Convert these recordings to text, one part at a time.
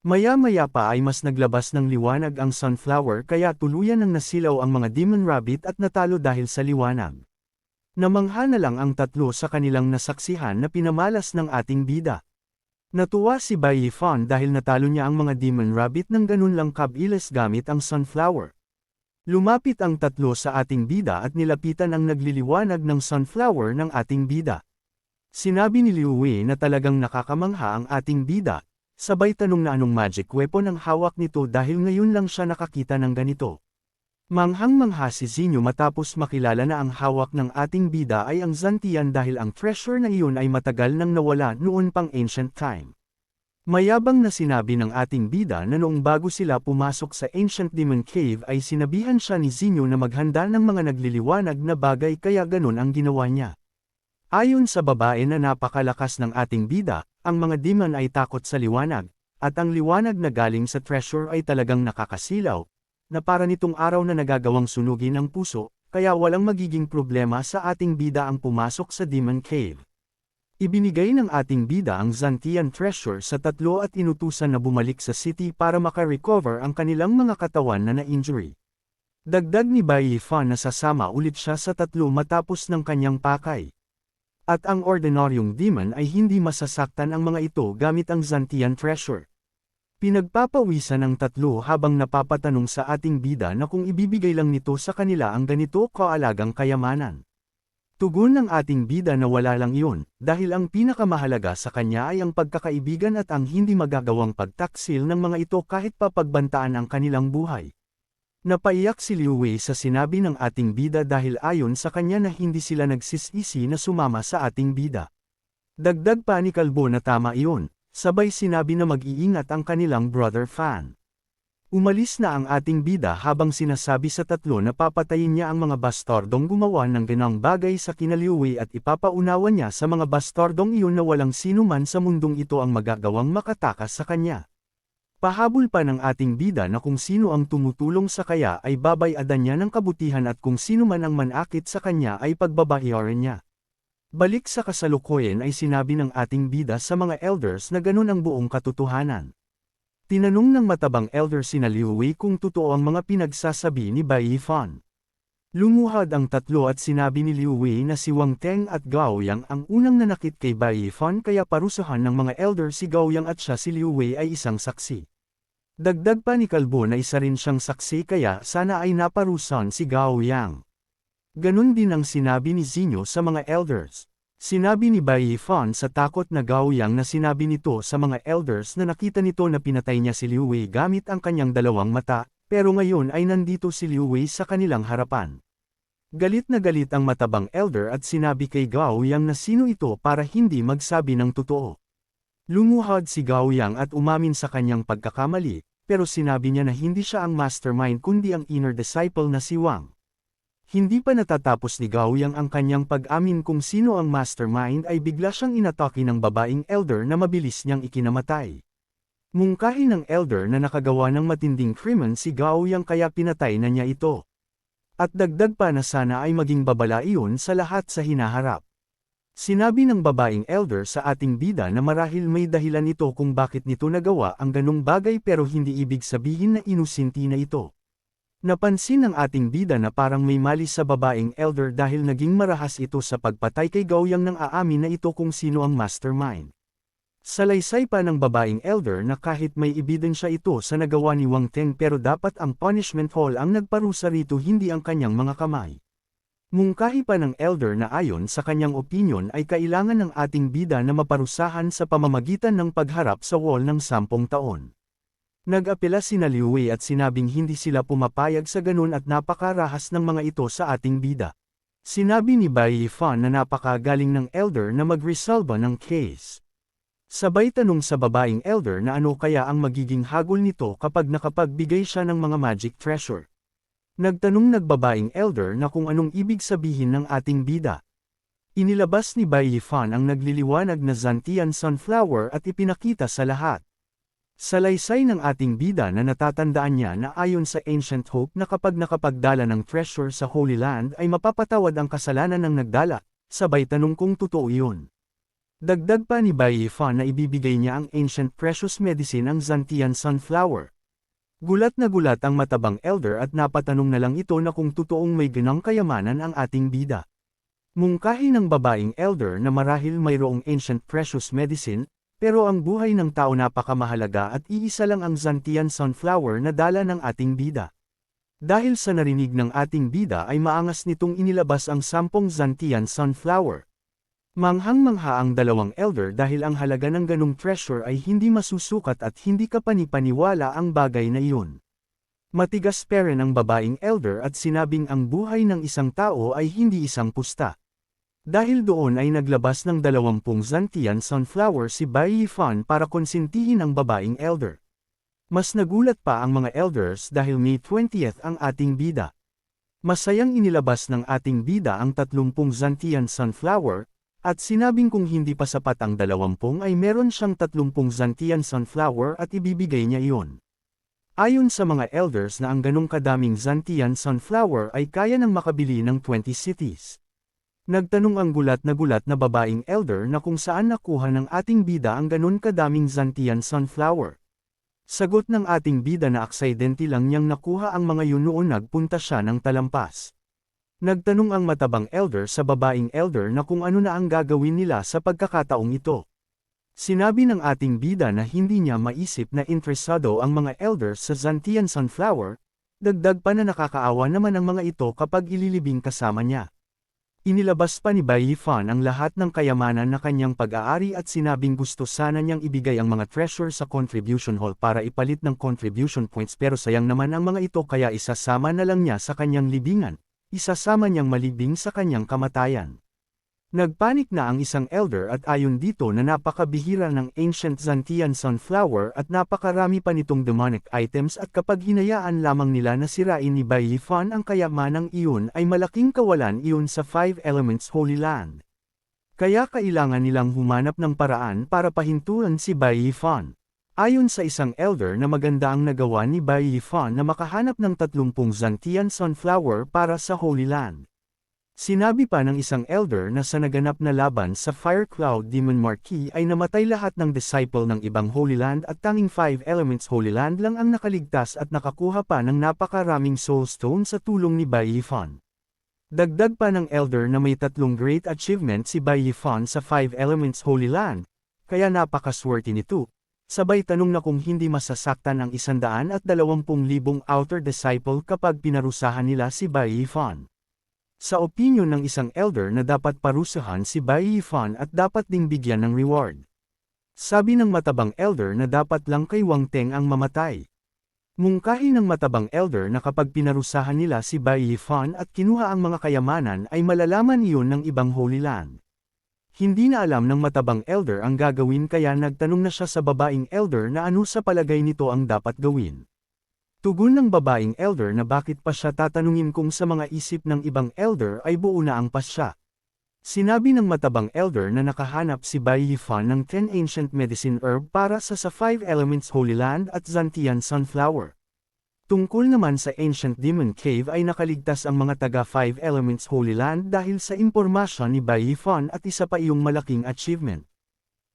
Maya-maya pa ay mas naglabas ng liwanag ang sunflower kaya tuluyan ng nasilaw ang mga demon rabbit at natalo dahil sa liwanag. Namangha na lang ang tatlo sa kanilang nasaksihan na pinamalas ng ating bida. Natuwa si Bai Yifan dahil natalo niya ang mga demon rabbit ng ganun lang kabilis gamit ang sunflower. Lumapit ang tatlo sa ating bida at nilapitan ang nagliliwanag ng sunflower ng ating bida. Sinabi ni Liu Wei na talagang nakakamangha ang ating bida, sabay tanong na anong magic weapon ang hawak nito dahil ngayon lang siya nakakita ng ganito. Manghang-mangha si Zinyo matapos makilala na ang hawak ng ating bida ay ang Zantian dahil ang treasure na iyon ay matagal nang nawala noon pang ancient time. Mayabang na sinabi ng ating bida na noong bago sila pumasok sa Ancient Demon Cave ay sinabihan siya ni Zinyo na maghanda ng mga nagliliwanag na bagay kaya ganun ang ginawa niya. Ayon sa babae na napakalakas ng ating bida, ang mga demon ay takot sa liwanag, at ang liwanag na galing sa treasure ay talagang nakakasilaw, na para nitong araw na nagagawang sunugin ang puso, kaya walang magiging problema sa ating bida ang pumasok sa Demon Cave. Ibinigay ng ating bida ang Zantian treasure sa tatlo at inutusan na bumalik sa city para makarecover ang kanilang mga katawan na na-injury. Dagdag ni Bai Yifan na sasama ulit siya sa tatlo matapos ng kanyang pakay. At ang ordinaryong demon ay hindi masasaktan ang mga ito gamit ang Zantian treasure. Pinagpapawisan ng tatlo habang napapatanong sa ating bida na kung ibibigay lang nito sa kanila ang ganito kaalagang kayamanan. Tugon ng ating bida na wala lang iyon, dahil ang pinakamahalaga sa kanya ay ang pagkakaibigan at ang hindi magagawang pagtaksil ng mga ito kahit pa pagbantaan ang kanilang buhay. Napaiyak si Liu Wei sa sinabi ng ating bida dahil ayon sa kanya na hindi sila nagsisisi na sumama sa ating bida. Dagdag pa ni Kalbo na tama iyon, sabay sinabi na mag-iingat ang kanilang brother Fan. Umalis na ang ating bida habang sinasabi sa tatlo na papatayin niya ang mga bastardong gumawa ng ganang bagay sa kina Liu Wei at ipapaunawa niya sa mga bastardong iyon na walang sino man sa mundong ito ang magagawang makatakas sa kanya. Pahabol pa ng ating bida na kung sino ang tumutulong sa kaya ay babayadan niya ng kabutihan at kung sino man ang manakit sa kanya ay pagbabayaran niya. Balik sa kasalukuyan ay sinabi ng ating bida sa mga elders na ganun ang buong katotohanan. Tinanong ng matabang elder sina Liu Wei kung totoo ang mga pinagsasabi ni Bai Yifan. Lumuhad ang tatlo at sinabi ni Liu Wei na si Wang Teng at Gao Yang ang unang nanakit kay Bai Yifan kaya parusahan ng mga elder si Gao Yang at siya si Liu Wei ay isang saksi. Dagdag pa ni Kalbo na isa rin siyang saksi kaya sana ay naparusahan si Gao Yang. Ganun din ang sinabi ni Zinyo sa mga elders. Sinabi ni Bai Yifan sa takot na Gao Yang na sinabi nito sa mga elders na nakita nito na pinatay niya si Liu Wei gamit ang kanyang dalawang mata, pero ngayon ay nandito si Liu Wei sa kanilang harapan. Galit na galit ang matabang elder at sinabi kay Gao Yang na sino ito para hindi magsabi ng totoo. Lumuhad si Gao Yang at umamin sa kanyang pagkakamali, pero sinabi niya na hindi siya ang mastermind kundi ang inner disciple na si Wang. Hindi pa natatapos ni Gao Yang ang kanyang pag-amin kung sino ang mastermind ay bigla siyang inatake ng babaeng elder na mabilis niyang ikinamatay. Mungkahi ng elder na nakagawa ng matinding krimen si Gao Yang kaya pinatay na niya ito. At dagdag pa na sana ay maging babala iyon sa lahat sa hinaharap. Sinabi ng babaeng elder sa ating bida na marahil may dahilan ito kung bakit nito nagawa ang ganong bagay pero hindi ibig sabihin na inusinti na ito. Napansin ng ating bida na parang may mali sa babaeng elder dahil naging marahas ito sa pagpatay kay Gao Yang nang aamin na ito kung sino ang mastermind. Salaysay pa ng babaeng elder na kahit may ebidensya ito sa nagawa ni Wang Teng pero dapat ang punishment hall ang nagparusa rito hindi ang kanyang mga kamay. Mungkahi pa ng elder na ayon sa kanyang opinyon ay kailangan ng ating bida na maparusahan sa pamamagitan ng pagharap sa wall ng 10 taon. Nag-apela sina Liu Wei at sinabing hindi sila pumapayag sa ganun at napakarahas ng mga ito sa ating bida. Sinabi ni Bai Yifan na napakagaling ng elder na magresolba ng case. Sabay tanong sa babaeng elder na ano kaya ang magiging hagol nito kapag nakapagbigay siya ng mga magic treasure. Nagtanong nagbabaeng elder na kung anong ibig sabihin ng ating bida. Inilabas ni Bai Yifan ang nagliliwanag na Zantian sunflower at ipinakita sa lahat. Salaysay ng ating bida na natatandaan niya na ayon sa Ancient Hope na kapag nakapagdala ng treasure sa Holy Land ay mapapatawad ang kasalanan ng nagdala, sabay tanong kung totoo iyon. Dagdag pa ni Bai Yifan na ibibigay niya ang ancient precious medicine ang Zantian Sunflower. Gulat na gulat ang matabang elder at napatanong na lang ito na kung totoong may ganang kayamanan ang ating bida. Mungkahi ng babaeng elder na marahil mayroong ancient precious medicine, pero ang buhay ng tao napakamahalaga at iisa lang ang Zantian Sunflower na dala ng ating bida. Dahil sa narinig ng ating bida ay maangas nitong inilabas ang 10 Zantian Sunflower. Manghang-mangha ang dalawang elder dahil ang halaga ng ganung treasure ay hindi masusukat at hindi kapanipaniwala ang bagay na iyon. Matigas pa rin ang babaeng elder at sinabing ang buhay ng isang tao ay hindi isang pusta. Dahil doon ay naglabas ng 20 Zantian Sunflower si Bai Yifan para konsintihin ang babaeng elder. Mas nagulat pa ang mga elders dahil May 20th ang ating bida. Masayang inilabas ng ating bida ang 30 Zantian Sunflower, at sinabing kung hindi pa sapat ang 20 ay meron siyang 30 Zantian Sunflower at ibibigay niya iyon. Ayon sa mga elders na ang ganong kadaming Zantian Sunflower ay kaya nang makabili ng 20 cities. Nagtanong ang gulat na babaeng elder na kung saan nakuha ng ating bida ang ganon kadaming Zantian Sunflower. Sagot ng ating bida na aksidente lang niyang nakuha ang mga yun noon nagpunta siya ng talampas. Nagtanong ang matabang elder sa babaeng elder na kung ano na ang gagawin nila sa pagkakataong ito. Sinabi ng ating bida na hindi niya maisip na interesado ang mga elders sa Zantian Sunflower, dagdag pa na nakakaawa naman ang mga ito kapag ililibing kasama niya. Inilabas pa ni Bai Yifan ang lahat ng kayamanan na kanyang pag-aari at sinabing gusto sana niyang ibigay ang mga treasure sa contribution hall para ipalit ng contribution points pero sayang naman ang mga ito kaya isasama na lang niya sa kanyang libingan. Isasama niyang malibing sa kanyang kamatayan. Nagpanik na ang isang elder at ayon dito na napakabihira ng ancient Zantian Sunflower at napakarami pa nitong demonic items at kapag hinayaan lamang nila na sirain ni Bai Yifan ang kayamanang iyon ay malaking kawalan iyon sa Five Elements Holy Land. Kaya kailangan nilang humanap ng paraan para pahintuan si Bai Yifan. Ayon sa isang elder na maganda ang nagawa ni Bai Yifan na makahanap ng 30 Zantian Sunflower para sa Holy Land. Sinabi pa ng isang elder na sa naganap na laban sa Fire Cloud Demon Marquis ay namatay lahat ng disciple ng ibang Holy Land at tanging 5 Elements Holy Land lang ang nakaligtas at nakakuha pa ng napakaraming Soul Stone sa tulong ni Bai Yifan. Dagdag pa ng elder na may 3 great achievement si Bai Yifan sa 5 Elements Holy Land, kaya napakaswerte nito. Sabay tanong na kung hindi masasaktan ang 120,000 outer disciple kapag pinarusahan nila si Bai Yifan. Sa opinyon ng isang elder na dapat parusahan si Bai Yifan at dapat ding bigyan ng reward. Sabi ng matabang elder na dapat lang kay Wang Teng ang mamatay. Mungkahi ng matabang elder na kapag pinarusahan nila si Bai Yifan at kinuha ang mga kayamanan ay malalaman iyon ng ibang Holy Land. Hindi na alam ng matabang elder ang gagawin kaya nagtanong na siya sa babaeng elder na ano sa palagay nito ang dapat gawin. Tugon ng babaeng elder na bakit pa siya tatanungin kung sa mga isip ng ibang elder ay buo na ang pasya. Sinabi ng matabang elder na nakahanap si Bai Yifan ng 10 ancient medicine herb para sa 5 Elements Holy Land at Zantian Sunflower. Tungkol naman sa Ancient Demon Cave ay nakaligtas ang mga taga 5 Elements Holy Land dahil sa impormasyon ni Bai Yifan at isa pa iyong malaking achievement.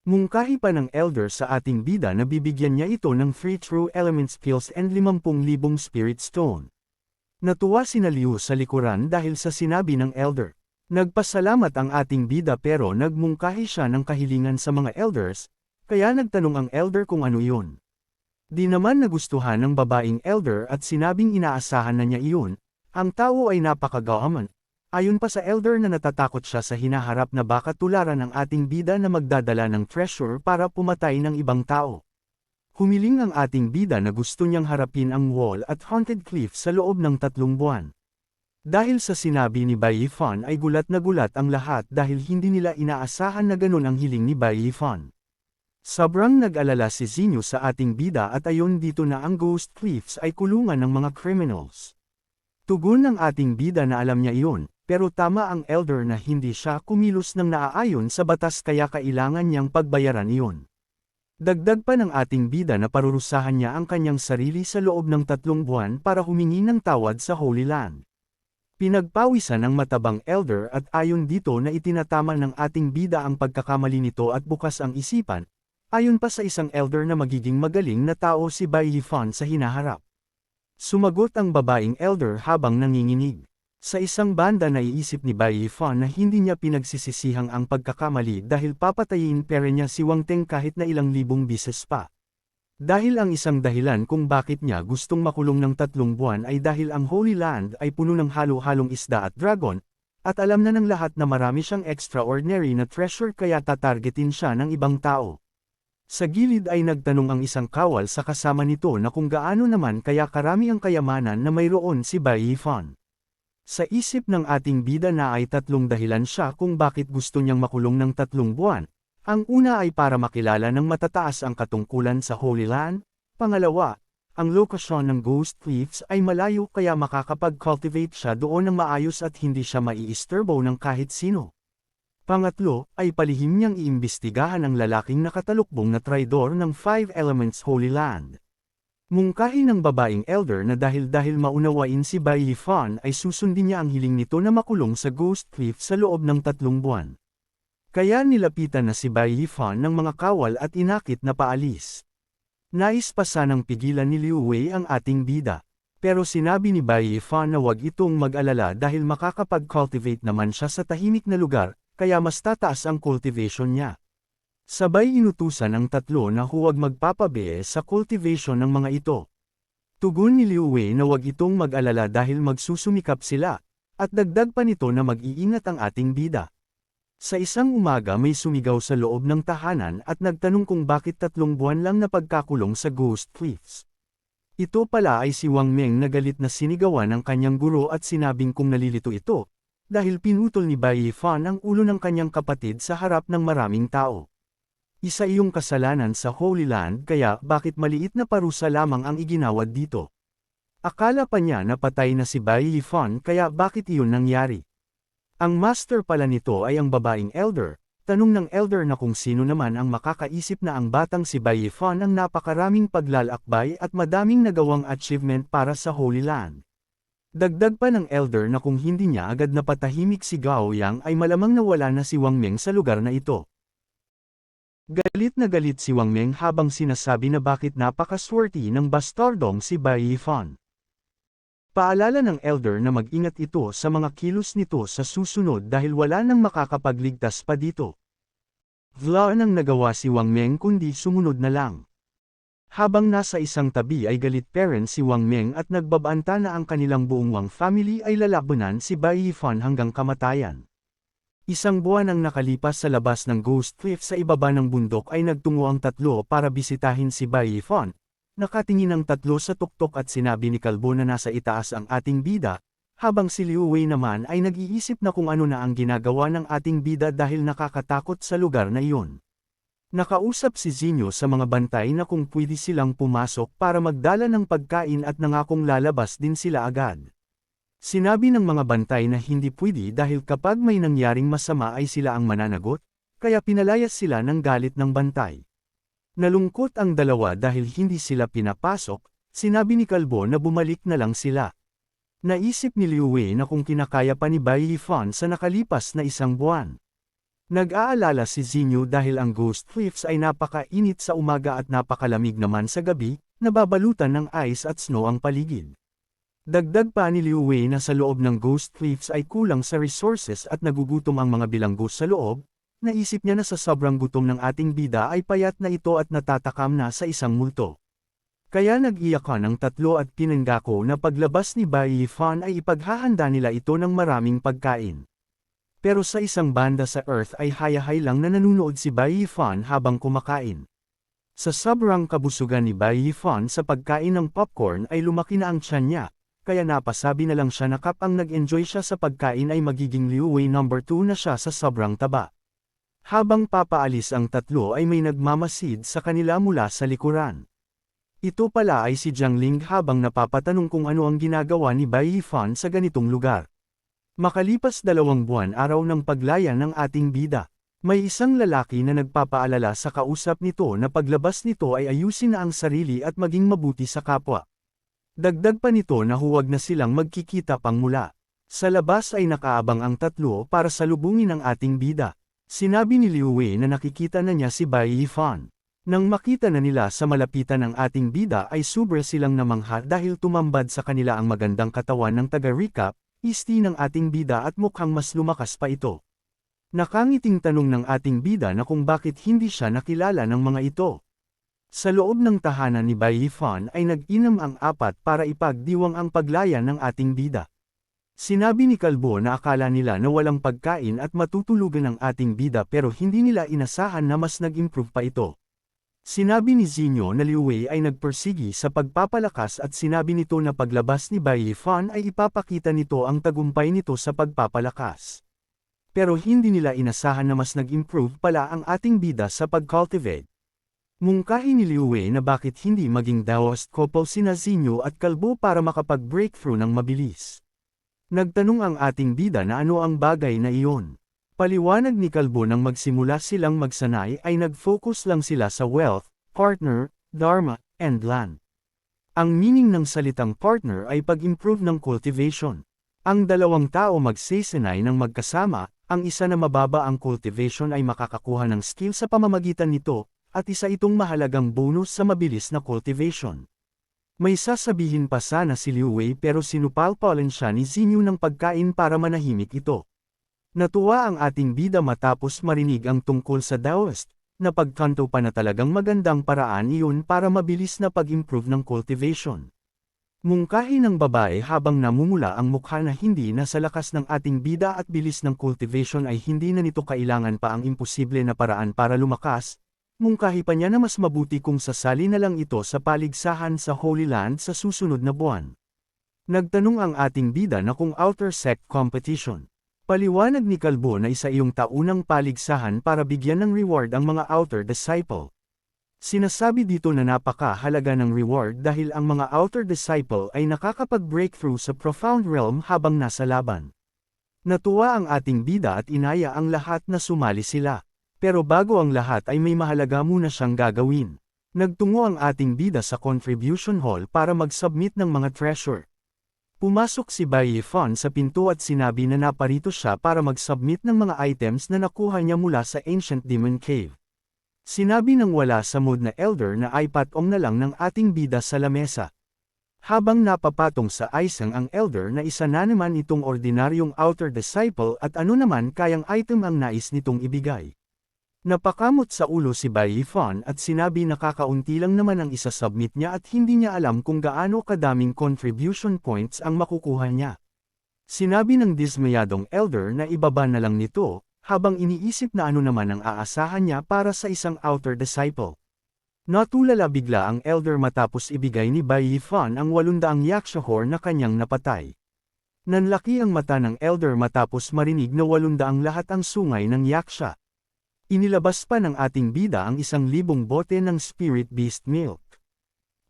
Mungkahi pa ng elder sa ating bida na bibigyan niya ito ng 3 True Elements Pills and 50,000 Spirit Stone. Natuwa si Liu sa likuran dahil sa sinabi ng elder. Nagpasalamat ang ating bida pero nagmungkahi siya ng kahilingan sa mga elders, kaya nagtanong ang elder kung ano iyon. Di naman nagustuhan ng babaeng elder at sinabing inaasahan na niya iyon, ang tao ay napakagaman. Ayon pa sa elder na natatakot siya sa hinaharap na baka tularan ng ating bida na magdadala ng treasure para pumatay ng ibang tao. Humiling ang ating bida na gusto niyang harapin ang wall at haunted cliff sa loob ng 3 buwan. Dahil sa sinabi ni Bai Yifan ay gulat na gulat ang lahat dahil hindi nila inaasahan na ganun ang hiling ni Bai Yifan. Sobrang nag-alala si Zinyo sa ating bida at ayon dito na ang Ghost Cliffs ay kulungan ng mga criminals. Tugon ng ating bida na alam niya iyon, pero tama ang elder na hindi siya kumilos ng naaayon sa batas kaya kailangan niyang pagbayaran iyon. Dagdag pa ng ating bida na parurusahan niya ang kanyang sarili sa loob ng 3 buwan para humingi ng tawad sa Holy Land. Pinagpawisan ng matabang elder at ayon dito na itinatama ng ating bida ang pagkakamali nito at bukas ang isipan, ayon pa sa isang elder na magiging magaling na tao si Bai Yifan sa hinaharap. Sumagot ang babaeng elder habang nanginginig. Sa isang banda naiisip ni Bai Yifan na hindi niya pinagsisisihang ang pagkakamali dahil papatayin pera niya si Wang Teng kahit na ilang libong bises pa. Dahil ang isang dahilan kung bakit niya gustong makulong ng 3 buwan ay dahil ang Holy Land ay puno ng halo-halong isda at dragon, at alam na ng lahat na marami siyang extraordinary na treasure kaya tatargetin siya ng ibang tao. Sa gilid ay nagtanong ang isang kawal sa kasama nito na kung gaano naman kaya karami ang kayamanan na mayroon si Bai Yifan. Sa isip ng ating bida na ay 3 dahilan siya kung bakit gusto niyang makulong ng 3 buwan. Ang una ay para makilala ng matataas ang katungkulan sa Holy Land. Pangalawa, ang lokasyon ng Ghost Cliffs ay malayo kaya makakapag-cultivate siya doon ng maayos at hindi siya maiisturbo ng kahit sino. Pangatlo, ay palihim niyang iimbestigahan ang lalaking nakatalukbong na traidor ng 5 Elements Holy Land. Mungkahi ng babaeng elder na dahil maunawain si Bai Yifan ay susundin niya ang hiling nito na makulong sa Ghost Cliff sa loob ng 3 buwan. Kaya nilapitan na si Bai Yifan ng mga kawal at inakit na paalis. Nais pa sanang pigilan ni Liu Wei ang ating bida. Pero sinabi ni Bai Yifan na wag itong mag-alala dahil makakapag-cultivate naman siya sa tahimik na lugar, kaya mas tataas ang cultivation niya. Sabay inutusan ang 3 na huwag magpapabe sa cultivation ng mga ito. Tugon ni Liu Wei na wag itong mag-alala dahil magsusumikap sila, at dagdag pa nito na mag-iingat ang ating bida. Sa isang umaga may sumigaw sa loob ng tahanan at nagtanong kung bakit 3 buwan lang na pagkakulong sa Ghost Cliffs. Ito pala ay si Wang Meng na galit na sinigawan ng kanyang guro at sinabing kung nalilito ito, dahil pinutol ni Bai Yifan ang ulo ng kanyang kapatid sa harap ng maraming tao. Isa iyong kasalanan sa Holy Land kaya bakit maliit na parusa lamang ang iginawad dito. Akala pa niya na patay na si Bai Yifan kaya bakit iyon nangyari. Ang master pala nito ay ang babaeng elder, tanong ng elder na kung sino naman ang makakaisip na ang batang si Bai Yifan ang napakaraming paglalakbay at madaming nagawang achievement para sa Holy Land. Dagdag pa ng elder na kung hindi niya agad napatahimik si Gao Yang ay malamang nawala na si Wang Meng sa lugar na ito. Galit na galit si Wang Meng habang sinasabi na bakit napakaswerte ng bastardong si Bai Yifan. Paalala ng elder na mag-ingat ito sa mga kilos nito sa susunod dahil wala nang makakapagligtas pa dito. Wala nang nagawa si Wang Meng kundi sumunod na lang. Habang nasa isang tabi ay galit parent si Wang Meng at nagbabanta na ang kanilang buong Wang family ay lalabanan si Bai Yifan hanggang kamatayan. Isang buwan ang nakalipas sa labas ng Ghost Cliff sa ibaba ng bundok ay nagtungo ang 3 para bisitahin si Bai Yifan. Nakatingin ang 3 sa tuktok at sinabi ni Kalbo na nasa itaas ang ating bida, habang si Liu Wei naman ay nag-iisip na kung ano na ang ginagawa ng ating bida dahil nakakatakot sa lugar na iyon. Nakausap si Zinyo sa mga bantay na kung pwede silang pumasok para magdala ng pagkain at nangakong lalabas din sila agad. Sinabi ng mga bantay na hindi pwede dahil kapag may nangyaring masama ay sila ang mananagot, kaya pinalayas sila ng galit ng bantay. Nalungkot ang dalawa dahil hindi sila pinapasok, sinabi ni Kalbo na bumalik na lang sila. Naisip ni Liu Wei na kung kinakaya pa ni Bai Yifan sa nakalipas na 1 buwan. Nag-aalala si Zinyo dahil ang Ghost Cliffs ay napakainit sa umaga at napakalamig naman sa gabi, nababalutan ng ice at snow ang paligid. Dagdag pa ni Liu Wei na sa loob ng Ghost Cliffs ay kulang sa resources at nagugutom ang mga bilanggo sa loob. Naisip niya na sa sobrang gutom ng ating bida ay payat na ito at natatakam na sa isang multo. Kaya nag-iyakan ang 3 at pinanggako na paglabas ni Bai Yifan ay ipaghahanda nila ito ng maraming pagkain. Pero sa isang banda sa Earth ay hayahay lang na nanunood si Bai Yifan habang kumakain. Sa sobrang kabusugan ni Bai Yifan sa pagkain ng popcorn ay lumaki na ang tiyan niya, kaya napasabi na lang siya na kapag nag-enjoy siya sa pagkain ay magiging Liu Wei number 2 na siya sa sobrang taba. Habang papaalis ang 3 ay may nagmamasid sa kanila mula sa likuran. Ito pala ay si Jiang Ling habang napapatanong kung ano ang ginagawa ni Bai Yifan sa ganitong lugar. Makalipas 2 buwan araw ng paglaya ng ating bida, may isang lalaki na nagpapaalala sa kausap nito na paglabas nito ay ayusin na ang sarili at maging mabuti sa kapwa. Dagdag pa nito na huwag na silang magkikita pang mula. Sa labas ay nakaabang ang tatlo para salubungin ang ating bida. Sinabi ni Liu Wei na nakikita na niya si Bai Yifan. Nang makita na nila sa malapitan ng ating bida ay sobra silang namangha dahil tumambad sa kanila ang magandang katawan ng taga-recap, isti ng ating bida at mukhang mas lumakas pa ito. Nakangiting tanong ng ating bida na kung bakit hindi siya nakilala ng mga ito. Sa loob ng tahanan ni Bai Yifan ay nag-inam ang apat para ipagdiwang ang paglaya ng ating bida. Sinabi ni Kalbo na akala nila na walang pagkain at matutulugan ang ating bida pero hindi nila inasahan na mas nag-improve pa ito. Sinabi ni Zinyo na Liu Wei ay nagpersigi sa pagpapalakas at sinabi nito na paglabas ni Bai Yifan ay ipapakita nito ang tagumpay nito sa pagpapalakas. Pero hindi nila inasahan na mas nag-improve pala ang ating bida sa pag-cultivate. Mungkahi ni Liu Wei na bakit hindi maging Daoist couple sina Zinyo at Kalbo para makapag-breakthrough ng mabilis. Nagtanong ang ating bida na ano ang bagay na iyon. Paliwanag ni Kalbo nang magsimula silang magsanay ay nag-focus lang sila sa wealth, partner, dharma, and land. Ang meaning ng salitang partner ay pag-improve ng cultivation. Ang dalawang tao magsesenay ng magkasama, ang isa na mababa ang cultivation ay makakakuha ng skill sa pamamagitan nito, at isa itong mahalagang bonus sa mabilis na cultivation. May sasabihin pa sana si Liu Wei pero sinupalpalan siya ni Zinyu ng pagkain para manahimik ito. Natuwa ang ating bida matapos marinig ang tungkol sa Daoist, na pagkanto pa na talagang magandang paraan iyon para mabilis na pag-improve ng cultivation. Mungkahi ng babae habang namumula ang mukha na hindi na sa lakas ng ating bida at bilis ng cultivation ay hindi na nito kailangan pa ang imposible na paraan para lumakas. Mungkahi pa niya na mas mabuti kung sasali na lang ito sa paligsahan sa Holy Land sa susunod na buwan. Nagtanong ang ating bida na kung outer sect competition. Paliwanag ni Kalbo na isa iyong taunang paligsahan para bigyan ng reward ang mga outer disciple. Sinasabi dito na napakahalaga ng reward dahil ang mga outer disciple ay nakakapag-breakthrough sa profound realm habang nasa laban. Natuwa ang ating bida at inaya ang lahat na sumali sila. Pero bago ang lahat ay may mahalaga muna siyang gagawin. Nagtungo ang ating bida sa contribution hall para mag-submit ng mga treasure. Pumasok si Bai Yifan sa pinto at sinabi na naparito siya para mag-submit ng mga items na nakuha niya mula sa Ancient Demon Cave. Sinabi ng wala sa mood na elder na ay patong na lang ng ating bida sa lamesa. Habang napapatong sa isang ang elder na isa na naman itong ordinaryong outer disciple at ano naman kayang item ang nais nitong ibigay. Napakamot sa ulo si Bai Yifan at sinabi na kakaunti lang naman ang isasubmit niya at hindi niya alam kung gaano kadaming contribution points ang makukuha niya. Sinabi ng dismayadong elder na ibaba na lang nito, habang iniisip na ano naman ang aasahan niya para sa isang outer disciple. Natulala bigla ang elder matapos ibigay ni Bai Yifan ang 800 yakshahor na kanyang napatay. Nanlaki ang mata ng elder matapos marinig na 800 lahat ang sungay ng yaksha. Inilabas pa ng ating bida ang 1,000 bote ng spirit beast milk.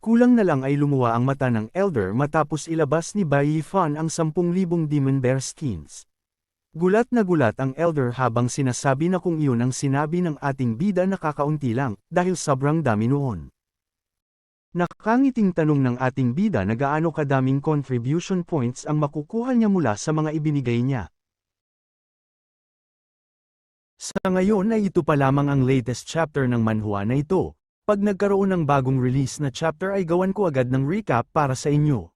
Kulang na lang ay lumuwa ang mata ng elder matapos ilabas ni Bai Yifan ang 10,000 demon bear skins. Gulat na gulat ang elder habang sinasabi na kung iyon ang sinabi ng ating bida na kakaunti lang, dahil sobrang dami noon. Nakangiting tanong ng ating bida na gaano kadaming contribution points ang makukuha niya mula sa mga ibinigay niya. Sa ngayon ay ito pa lamang ang latest chapter ng manhwa na ito. Pag nagkaroon ng bagong release na chapter ay gawan ko agad ng recap para sa inyo.